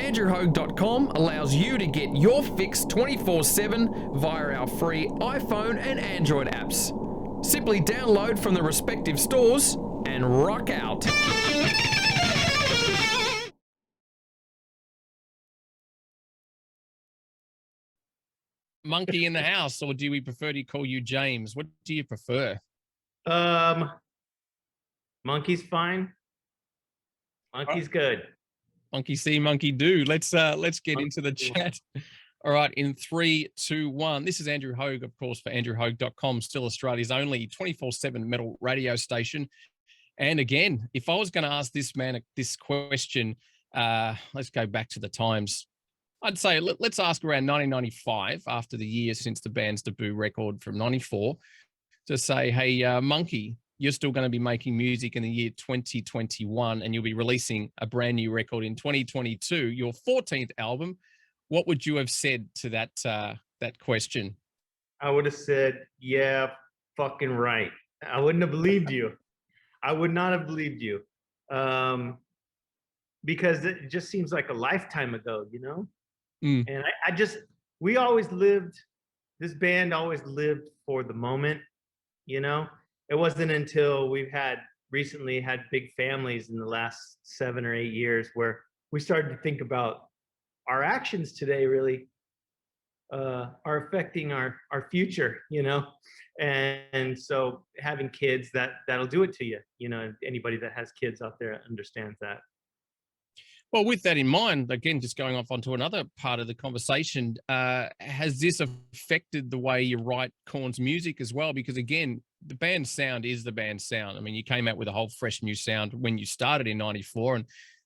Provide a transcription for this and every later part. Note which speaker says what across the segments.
Speaker 1: AndrewHogue.com allows you to get your fix 24/7 via our free iPhone and Android apps. Simply download from the respective stores and rock out.
Speaker 2: Munky in the house, or do we prefer to call you James? What do you prefer?
Speaker 3: Munky's fine. Munky's good.
Speaker 2: Munky see, Munky do. Let's get into the chat. All right, in 3, 2, 1. This is Andrew Hogue, of course, for AndrewHogue.com, still Australia's only 24/7 metal radio station. And again, if I was going to ask this man this question, let's go back to the times. I'd say let's ask around 1995, after the year since the band's debut record from 94, to say, hey, Munky, you're still going to be making music in the year 2021, and you'll be releasing a brand new record in 2022, your 14th album. What would you have said to that question?
Speaker 3: I would have said, yeah, fucking right. I wouldn't have believed you. I would not have believed you. Because it just seems like a lifetime ago, you know? And we always lived, this band always lived for the moment, you know? It wasn't until we've recently had big families in the last 7 or 8 years where we started to think about our actions today really are affecting our future, you know? And so having kids, that'll do it to you. You know, anybody that has kids out there understands that.
Speaker 2: Well, with that in mind, again, just going off onto another part of the conversation, has this affected the way you write Korn's music as well? Because again, the band's sound is the band's sound. I mean, you came out with a whole fresh new sound when you started in 94, and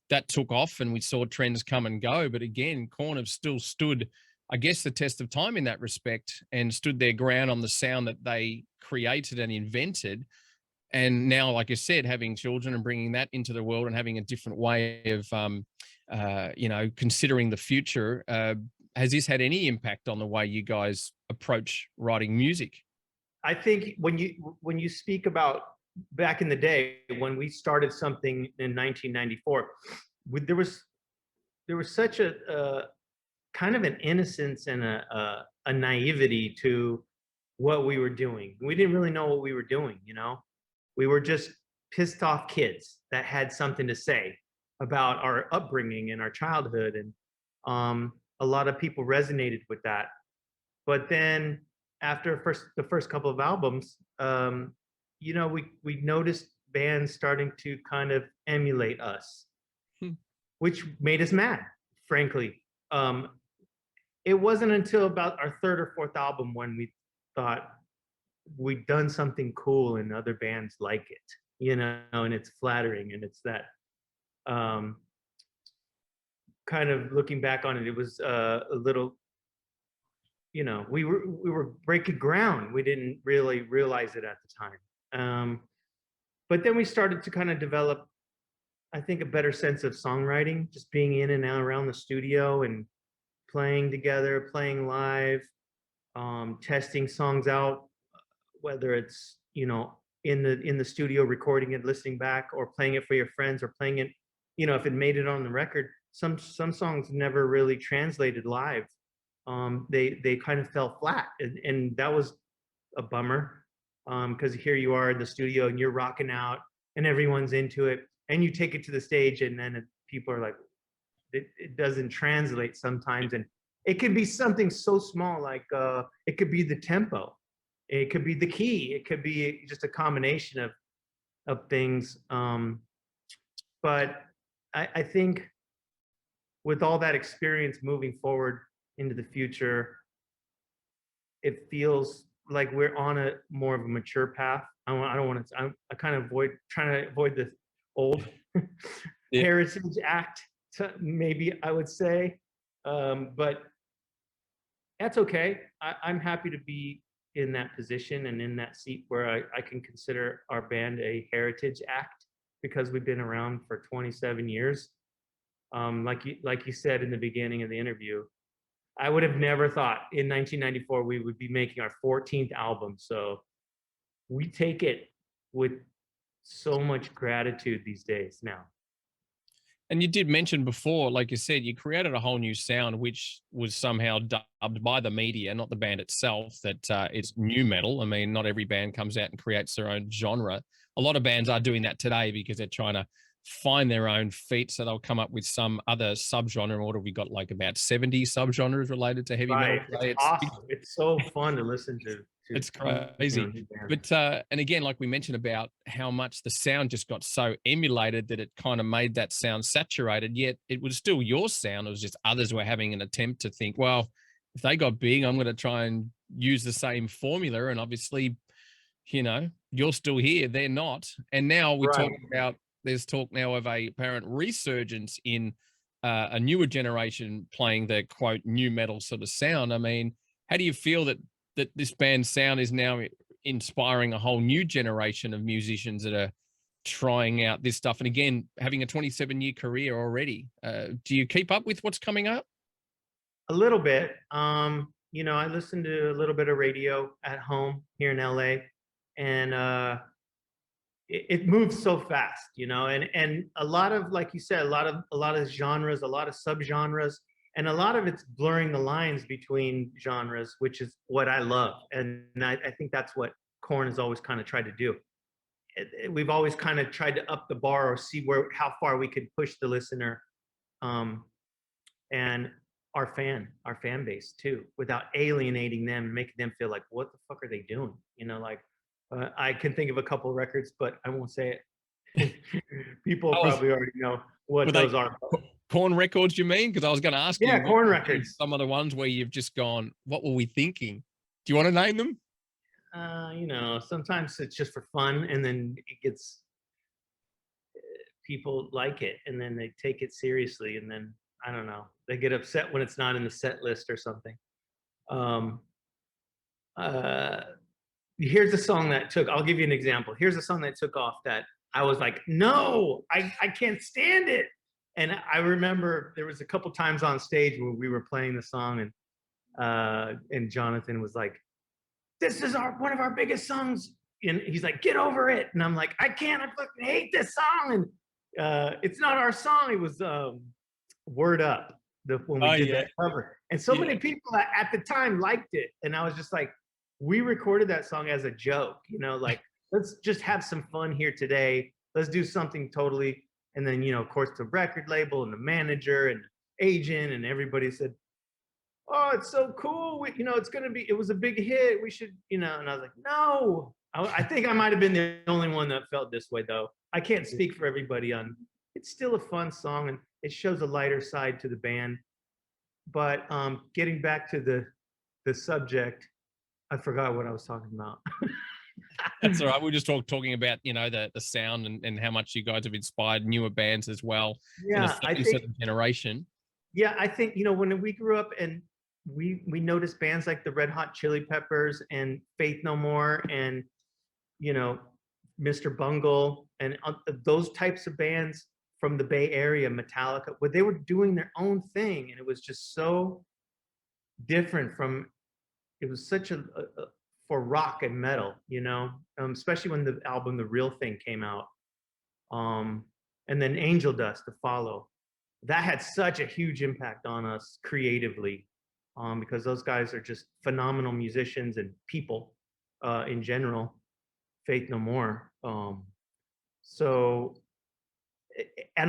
Speaker 2: that took off and we saw trends come and go. But again, Korn have still stood, I guess, the test of time in that respect and stood their ground on the sound that they created and invented. And now, like I said, having children and bringing that into the world and having a different way of, you know, considering the future, has this had any impact on the way you guys approach writing music?
Speaker 3: I think when you speak about back in the day when we started something in 1994, there was such a kind of an innocence and a naivety to what we were doing. We didn't really know what we were doing, you know. We were just pissed off kids that had something to say about our upbringing and our childhood. And a lot of people resonated with that. But then after the first couple of albums, you know, we noticed bands starting to kind of emulate us, which made us mad, frankly. It wasn't until about our third or fourth album when we thought, we've done something cool and other bands like it, you know, and it's flattering. And it's that kind of looking back on it, it was a little, you know, we were breaking ground. We didn't really realize it at the time. But then we started to kind of develop, I think, a better sense of songwriting, just being in and out around the studio and playing together, playing live, testing songs out, whether it's, you know, in the studio recording it, listening back, or playing it for your friends, or playing it, you know, if it made it on the record. Some songs never really translated live. They kind of fell flat, and that was a bummer, because here you are in the studio and you're rocking out and everyone's into it, and you take it to the stage and then people are like, it doesn't translate sometimes. And it can be something so small, like it could be the tempo. It could be the key. It could be just a combination of things. But I think with all that experience moving forward into the future, it feels like we're on a more of a mature path. I kind of trying to avoid the old Heritage Act, maybe I would say. But that's okay. I'm happy to be in that position and in that seat where I can consider our band a heritage act, because we've been around for 27 years. Like you said in the beginning of the interview, I would have never thought in 1994 we would be making our 14th album. So we take it with so much gratitude these days now.
Speaker 2: And you did mention before, like you said, you created a whole new sound, which was somehow dubbed by the media, not the band itself, that it's new metal. I mean, not every band comes out and creates their own genre. A lot of bands are doing that today because they're trying to find their own feet. So they'll come up with some other subgenre. What have we got? Like about 70 subgenres related to heavy metal
Speaker 3: Right. It's
Speaker 2: today.
Speaker 3: awesome. It's so fun to listen to.
Speaker 2: It's
Speaker 3: New
Speaker 2: crazy.
Speaker 3: bands.
Speaker 2: But and again, like we mentioned about how much the sound just got so emulated that it kind of made that sound saturated, yet it was still your sound. It was just others were having an attempt to think, well, if they got big, I'm going to try and use the same formula. And obviously, you're still here, they're not. And now we're
Speaker 3: Right.
Speaker 2: talking about, there's talk now of a apparent resurgence in a newer generation playing the quote new metal sort of sound. I mean, how do you feel that this band's sound is now inspiring a whole new generation of musicians that are trying out this stuff? And again, having a 27-year career already, do you keep up with what's coming up?
Speaker 3: A little bit. I listen to a little bit of radio at home here in LA, and it moves so fast, and a lot of, like you said, a lot of genres, a lot of subgenres, and a lot of it's blurring the lines between genres, which is what I love. And I think that's what Korn has always kind of tried to do. We've always kind of tried to up the bar or see how far we could push the listener, and our fan base too, without alienating them and making them feel like, what the fuck are they doing? I can think of a couple of records, but I won't say it. People probably already know what those are.
Speaker 2: Korn records, you mean? Because I was going to ask you.
Speaker 3: Yeah, Korn records.
Speaker 2: Some of the ones where you've just gone, what were we thinking? Do you want to name them?
Speaker 3: Sometimes it's just for fun, and then it gets, people like it, and then they take it seriously, and then, I don't know, they get upset when it's not in the set list or something. Here's a song that I'll give you an example. Here's a song that took off that I was like, no, I can't stand it. And I remember there was a couple times on stage where we were playing the song, and Jonathan was like, this is one of our biggest songs. And he's like, get over it. And I'm like, I can't, I fucking hate this song. And it's not our song. It was Word Up, when we did that cover. And so many people at the time liked it. And I was just like, we recorded that song as a joke, like, let's just have some fun here today. Let's do something totally. And then, of course, the record label and the manager and agent and everybody said, oh, it's so cool. It was a big hit. We should, and I was like, no. I think I might have been the only one that felt this way, though. I can't speak for everybody it's still a fun song, and it shows a lighter side to the band. But getting back to the subject, I forgot what I was talking about.
Speaker 2: That's all right. We're just talking about, the sound and how much you guys have inspired newer bands as well.
Speaker 3: Yeah,
Speaker 2: I think generation.
Speaker 3: Yeah, I think, when we grew up and we noticed bands like the Red Hot Chili Peppers and Faith No More and, Mr. Bungle and those types of bands from the Bay Area, Metallica, where they were doing their own thing, and it was just so different it was such for rock and metal, especially when the album The Real Thing came out, and then Angel Dust to follow. That had such a huge impact on us creatively, because those guys are just phenomenal musicians and people in general. Faith No More. And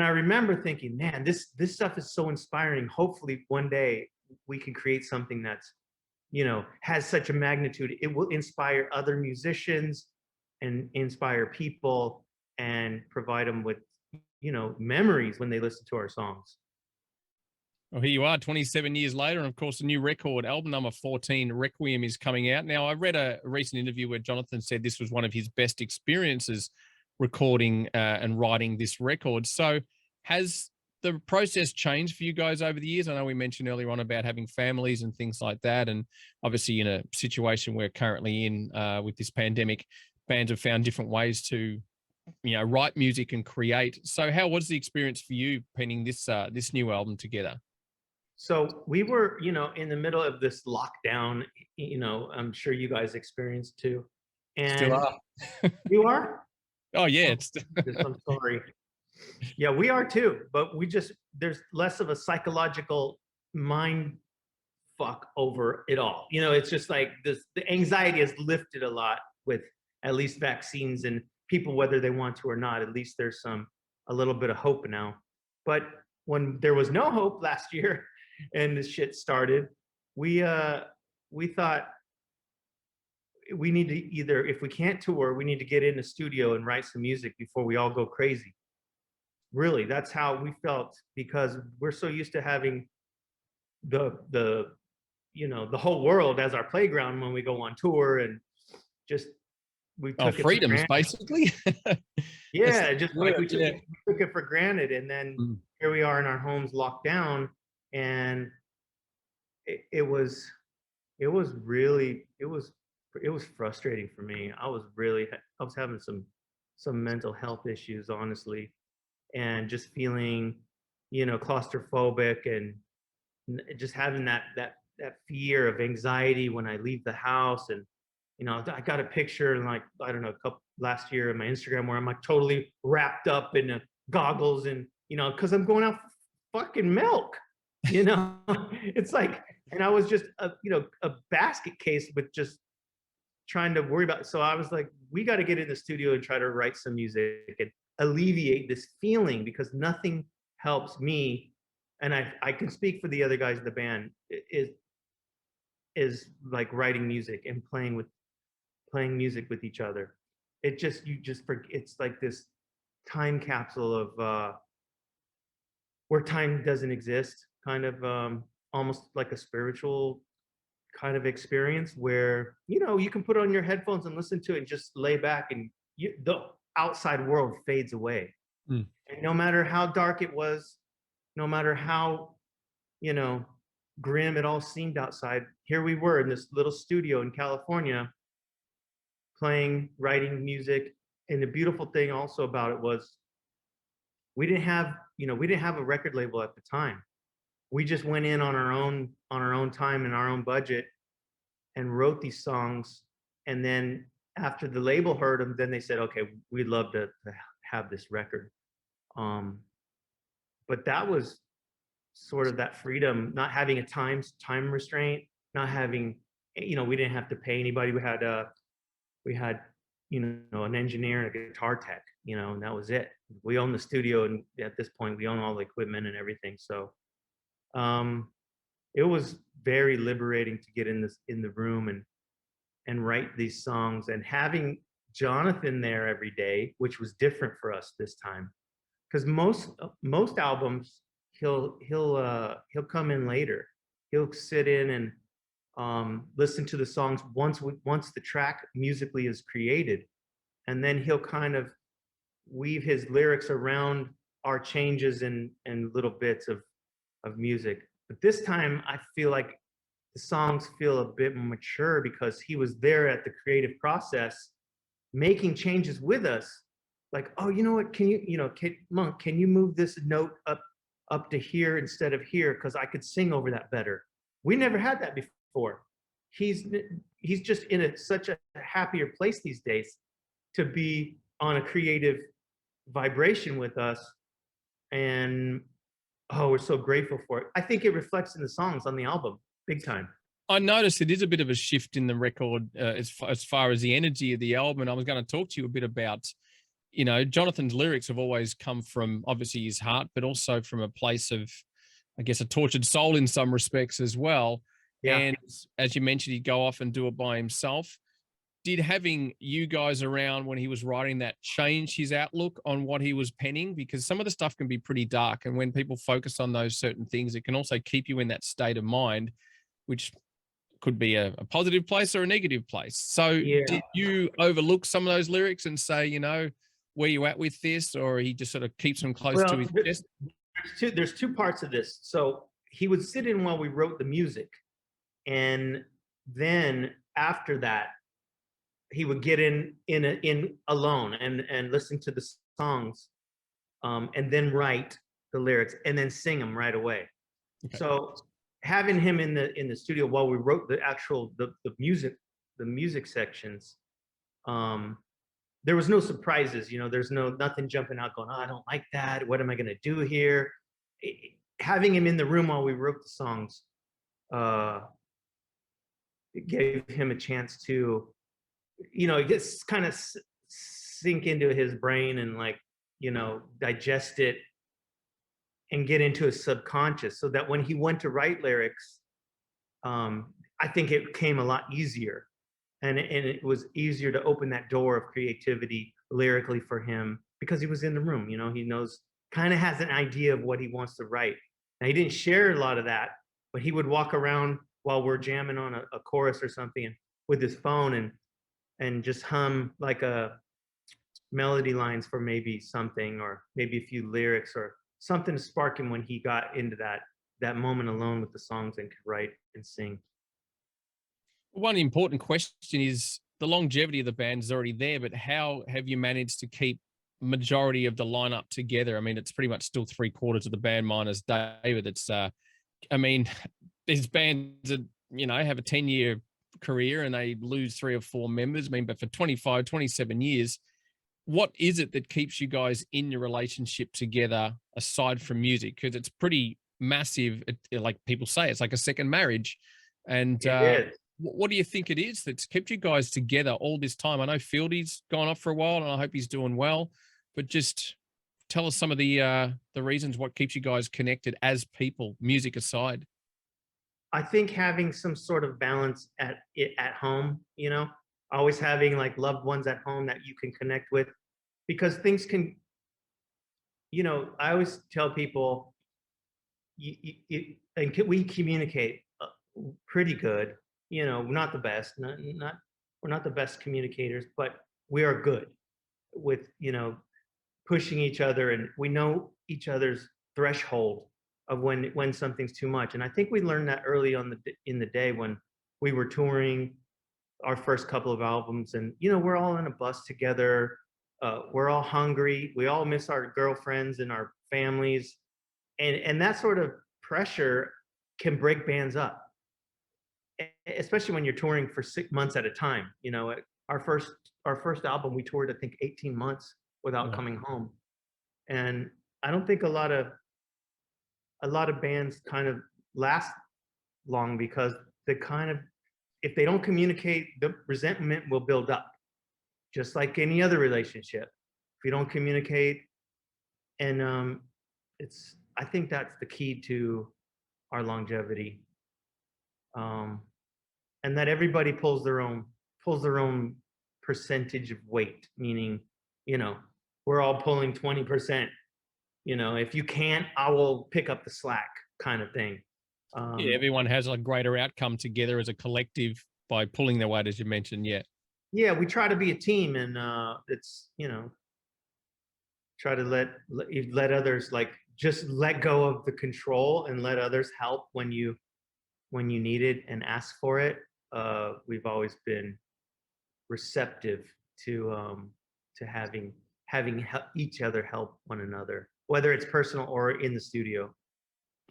Speaker 3: I remember thinking, man, this stuff is so inspiring. Hopefully one day we can create something that's, has such a magnitude. It will inspire other musicians and inspire people and provide them with, memories when they listen to our songs.
Speaker 2: Well, here you are 27 years later. And of course, the new record, album number 14, Requiem, is coming out. Now, I read a recent interview where Jonathan said this was one of his best experiences recording and writing this record. So has the process changed for you guys over the years? I know we mentioned earlier on about having families and things like that. And obviously in a situation we're currently in with this pandemic, bands have found different ways to, write music and create. So how was the experience for you penning this new album together?
Speaker 3: So we were, in the middle of this lockdown, I'm sure you guys experienced too. And
Speaker 2: still are.
Speaker 3: You are?
Speaker 2: Oh yeah.
Speaker 3: I'm sorry. Yeah, we are too, but there's less of a psychological mind fuck over it all. It's just like the anxiety has lifted a lot with at least vaccines and people, whether they want to or not, at least there's a little bit of hope now. But when there was no hope last year and this shit started, we thought we need to either, if we can't tour, we need to get in the studio and write some music before we all go crazy. Really, that's how we felt, because we're so used to having the whole world as our playground when we go on tour, and just we took
Speaker 2: freedoms basically.
Speaker 3: Yeah, just like we took it for granted, and then here we are in our homes locked down, and it was frustrating for me. I was having some mental health issues, honestly, and just feeling claustrophobic, and just having that fear of anxiety when I leave the house. And I got a picture, and like, I don't know, last year on my Instagram, where I'm like totally wrapped up in goggles, and because I'm going out for fucking milk. It's like, and I was just a basket case with just trying to worry about. So I was like, we got to get in the studio and try to write some music and alleviate this feeling, because nothing helps me, and I can speak for the other guys in the band, is like writing music and playing music with each other. It's like this time capsule of where time doesn't exist, kind of almost like a spiritual kind of experience, where you can put on your headphones and listen to it and just lay back, and the outside world fades away. And no matter how dark it was, no matter how grim it all seemed outside, here we were in this little studio in California writing music. And the beautiful thing also about it was we didn't have a record label at the time. We just went in on our own time and our own budget and wrote these songs. And then after the label heard them, then they said, okay, we'd love to have this record. But that was sort of that freedom, not having a time restraint, not having, we didn't have to pay anybody. We had an engineer and a guitar tech, and that was it. We own the studio, and at this point we own all the equipment and everything. So it was very liberating to get in the room and write these songs, and having Jonathan there every day, which was different for us this time, because most albums he'll come in later. He'll sit in and listen to the songs once the track musically is created, and then he'll kind of weave his lyrics around our changes and little bits of music. But this time I feel like the songs feel a bit more mature, because he was there at the creative process, making changes with us. Like, oh, you know what? Monk, can you move this note up to here instead of here, because I could sing over that better. We never had that before. He's just in such a happier place these days to be on a creative vibration with us, and we're so grateful for it. I think it reflects in the songs on the album big time.
Speaker 2: I noticed it is a bit of a shift in the record as far as the energy of the album, and I was going to talk to you a bit about, Jonathan's lyrics have always come from obviously his heart, but also from a place of, I guess, a tortured soul in some respects as well. Yeah. And as you mentioned, he'd go off and do it by himself. Did having you guys around when he was writing that change his outlook on what he was penning? Because some of the stuff can be pretty dark, and when people focus on those certain things, it can also keep you in that state of mind, which could be a positive place or a negative place. So Did you overlook some of those lyrics and say, where you at with this, or he just sort of keeps them close to his chest?
Speaker 3: There's two parts of this. So he would sit in while we wrote the music, and then after that, he would get in alone and listen to the songs, and then write the lyrics and then sing them right away. Okay. So having him in the studio while we wrote the music sections, there was no surprises, you know, there's nothing jumping out going, oh, I don't like that. What am I going to do here? Having him in the room while we wrote the songs, it gave him a chance to, you know, it gets kind of sink into his brain and like, you know, digest it and get into his subconscious, so that when he went to write lyrics, I think it came a lot easier, and it was easier to open that door of creativity lyrically for him because he was in the room. You know, he knows, kind of has an idea of what he wants to write. Now he didn't share a lot of that, but he would walk around while we're jamming on a chorus or something with his phone and just hum like a melody lines for maybe something, or maybe a few lyrics or something to spark him when he got into that moment alone with the songs and could write and sing.
Speaker 2: One important question is the longevity of the band is already there, but how have you managed to keep majority of the lineup together? I mean, it's pretty much still 3/4 of the band minus David. It's, I mean, there's bands that, you know, have a 10-year career and they lose 3 or 4 members. I mean, but for 25, 27 years, what is it that keeps you guys in your relationship together aside from music? Because it's pretty massive. Like people say, it's like a second marriage. And what do you think it is that's kept you guys together all this time? I know Fieldy's gone off for a while, and I hope he's doing well. But just tell us some of the reasons what keeps you guys connected as people, music aside.
Speaker 3: I think having some sort of balance at home, you know, always having like loved ones at home that you can connect with, because things can, you know, I always tell people, we communicate pretty good, you know, not the best, we're not the best communicators, but we are good with, you know, pushing each other, and we know each other's threshold of when something's too much. And I think we learned that early on in the day when we were touring our first couple of albums, and you know, we're all in a bus together, we're all hungry, we all miss our girlfriends and our families, and that sort of pressure can break bands up, especially when you're touring for 6 months at a time. You know, our first album, we toured, I think, 18 months without coming home. And I don't think a lot of bands kind of last long, because they kind of, if they don't communicate, the resentment will build up, just like any other relationship. If you don't communicate, and I think that's the key to our longevity. And that everybody pulls their own percentage of weight, meaning, you know, we're all pulling 20%. You know, if you can't, I will pick up the slack, kind of thing.
Speaker 2: Yeah, everyone has a greater outcome together as a collective by pulling their weight, as you mentioned. Yeah.
Speaker 3: Yeah, we try to be a team, and it's, you know, try to let others, like, just let go of the control and let others help when you need it and ask for it. We've always been receptive to having each other help one another, whether it's personal or in the studio.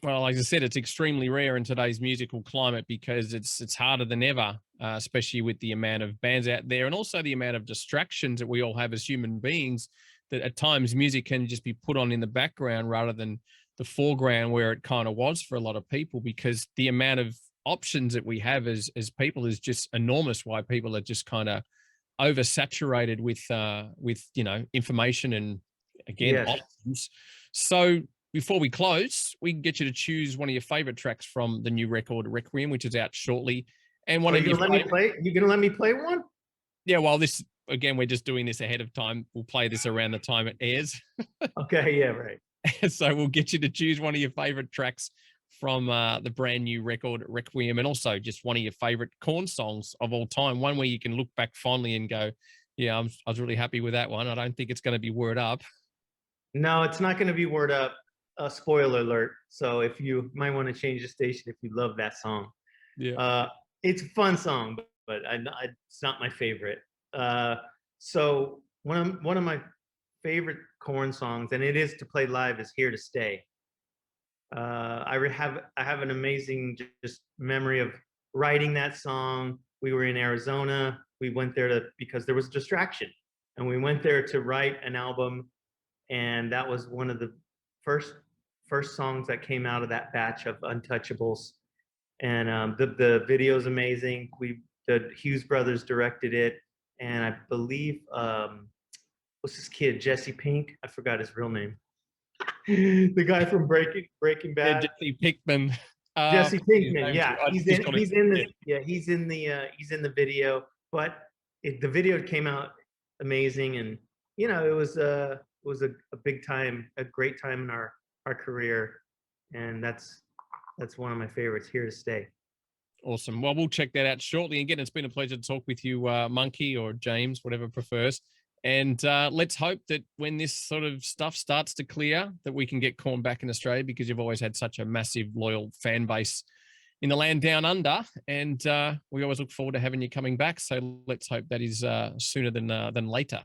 Speaker 2: Well, like I said, it's extremely rare in today's musical climate because it's harder than ever, especially with the amount of bands out there and also the amount of distractions that we all have as human beings, that at times music can just be put on in the background rather than the foreground where it kind of was for a lot of people, because the amount of options that we have as people is just enormous. Why people are just kind of oversaturated with you know, information and, again,
Speaker 3: Yes.
Speaker 2: options. So before we close, we can get you to choose one of your favorite tracks from the new record Requiem, which is out shortly. And one of your
Speaker 3: You gonna let me play one?
Speaker 2: Yeah, well, this, again, we're just doing this ahead of time. We'll play this around the time it airs.
Speaker 3: Okay, yeah, right.
Speaker 2: So we'll get you to choose one of your favorite tracks from the brand new record Requiem, and also just one of your favorite Korn songs of all time, one where you can look back fondly and go, yeah, I was really happy with that one. I don't think it's going to be Word Up.
Speaker 3: No, it's not going to be Word Up. Spoiler alert. So if you might want to change the station if you love that song.
Speaker 2: Yeah.
Speaker 3: It's a fun song, but it's not my favorite. So one of my favorite Korn songs, and it is to play live, is Here to Stay. I have an amazing just memory of writing that song. We were in Arizona. We went there because there was a distraction. and we went there to write an album, and that was one of the first songs that came out of that batch of Untouchables. And the video is amazing. The Hughes brothers directed it, and I believe what's this kid, Jesse Pink? I forgot his real name. The guy from Breaking Bad.
Speaker 2: Yeah, Jesse Pinkman.
Speaker 3: Jesse Pinkman, yeah, he's in the he's in the video. But the video came out amazing, and you know, it was a big time, a great time in our career, and that's one of my favorites. Here to Stay.
Speaker 2: Awesome. Well, we'll check that out shortly. Again, it's been a pleasure to talk with you, Munky or James, whatever prefers. And let's hope that when this sort of stuff starts to clear, that we can get Korn back in Australia, because you've always had such a massive, loyal fan base in the land down under. And we always look forward to having you coming back. So let's hope that is sooner than later.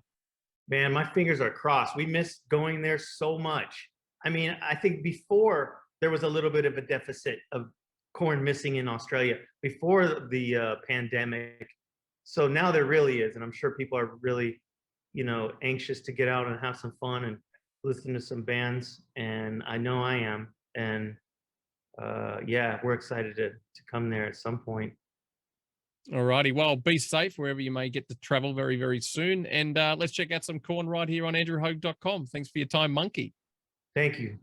Speaker 3: Man, my fingers are crossed. We missed going there so much. I mean, I think before there was a little bit of a deficit of Korn missing in Australia before the pandemic. So now there really is. And I'm sure people are really, you know, anxious to get out and have some fun and listen to some bands. And I know I am. And yeah, we're excited to come there at some point.
Speaker 2: All righty. Well, be safe wherever you may get to travel very, very soon. And let's check out some Korn right here on andrewhogue.com. Thanks for your time, Munky.
Speaker 3: Thank you.